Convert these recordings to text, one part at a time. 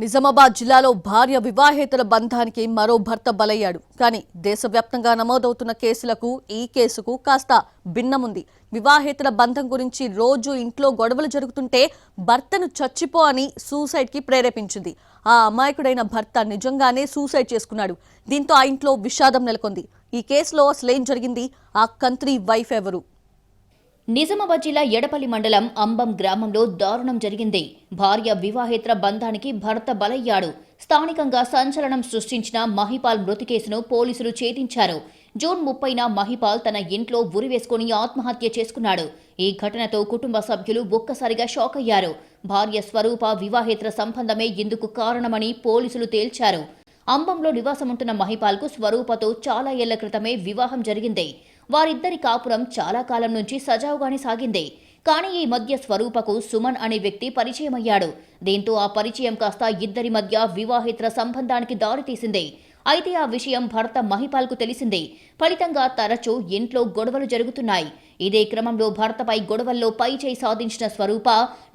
నిజామాబాద్ జిల్లాలో భార్య వివాహేతర బంధానికి మరో భర్త బలయ్యాడు. కానీ దేశవ్యాప్తంగా నమోదవుతున్న కేసులకు ఈ కేసుకు కాస్త భిన్నముంది. వివాహేతర బంధం గురించి రోజు ఇంట్లో గొడవలు జరుగుతుంటే భర్తను చచ్చిపో అని సూసైడ్కి ప్రేరేపించింది. ఆ అమాయకుడైన భర్త నిజంగానే సూసైడ్ చేసుకున్నాడు. దీంతో ఆ ఇంట్లో విషాదం నెలకొంది. ఈ కేసులో అసలేం జరిగింది? ఆ కంత్రి వైఫ్ ఎవరు? నిజామాబాద్ జిల్లా ఎడపల్లి మండలం అంబం గ్రామంలో దారుణం జరిగింది. భార్య వివాహేతర బంధానికి భర్త బలయ్యాడు. స్థానికంగా సంచలనం సృష్టించిన మహిపాల్ మృతి కేసును పోలీసులు ఛేదించారు. జూన్ 30న మహిపాల్ తన ఇంట్లో ఉరివేసుకుని ఆత్మహత్య చేసుకున్నాడు. ఈ ఘటనతో కుటుంబ సభ్యులు ఒక్కసారిగా షాక్ అయ్యారు. భార్య స్వరూప వివాహేతర సంబంధమే ఇందుకు కారణమని పోలీసులు తేల్చారు. అంబంలో నివాసముంటున్న మహిపాల్కు స్వరూపతో చాలా ఏళ్ల క్రితమే వివాహం జరిగింది. వారిద్దరి కాపురం చాలా కాలం నుంచి సజావుగానే సాగింది. కానీ ఈ మధ్య స్వరూపకు సుమన్ అనే వ్యక్తి పరిచయమయ్యాడు. దీంతో ఆ పరిచయం కాస్త ఇద్దరి మధ్య వివాహేతర సంబంధానికి దారితీసింది. అయితే ఆ విషయం భర్త మహిపాల్కు తెలిసింది. ఫలితంగా తరచూ ఇంట్లో గొడవలు జరుగుతున్నాయి. ఇదే క్రమంలో భర్తపై గొడవల్లో పైచేయి సాధించిన స్వరూప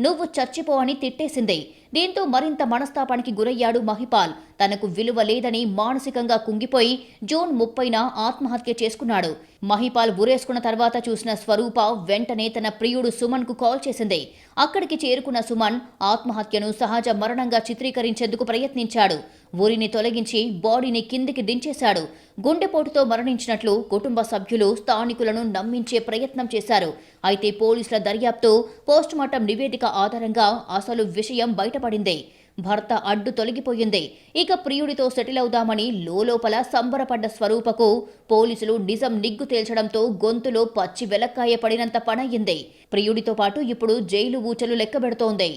నువ్వు చచ్చిపో అని తిట్టేసింది. దీంతో మరింత మనస్తాపానికి గురయ్యాడు మహిపాల్. తనకు విలువ లేదని మానసికంగా కుంగిపోయి జూన్ 30న ఆత్మహత్య చేసుకున్నాడు. మహిపాల్ ఉరేసుకున్న తర్వాత చూసిన స్వరూప వెంటనే తన ప్రియుడు సుమన్ కు కాల్ చేసింది. అక్కడికి చేరుకున్న సుమన్ ఆత్మహత్యను సహజ మరణంగా చిత్రీకరించేందుకు ప్రయత్నించాడు. ఊరిని తొలగించి బాడీని కిందికి దించేశాడు. గుండెపోటుతో మరణించినట్లు కుటుంబ సభ్యులు స్థానికులను నమ్మించే ప్రయత్నం చేశారు. అయితే పోలీసుల దర్యాప్తు పోస్టుమార్టం నివేదిక ఆధారంగా అసలు విషయం బయటపడింది. భర్త అడ్డు తొలగిపోయింది. ఇక ప్రియుడితో సెటిల్ అవుదామని లోలోపల సంబరపడ్డ స్వరూపకు పోలీసులు నిజం నిగ్గు తేల్చడంతో గొంతులో పచ్చి వెలక్కాయ పడినంత పనయ్యింది. ప్రియుడితో పాటు ఇప్పుడు జైలు ఊచలు లెక్కబెడుతోంది.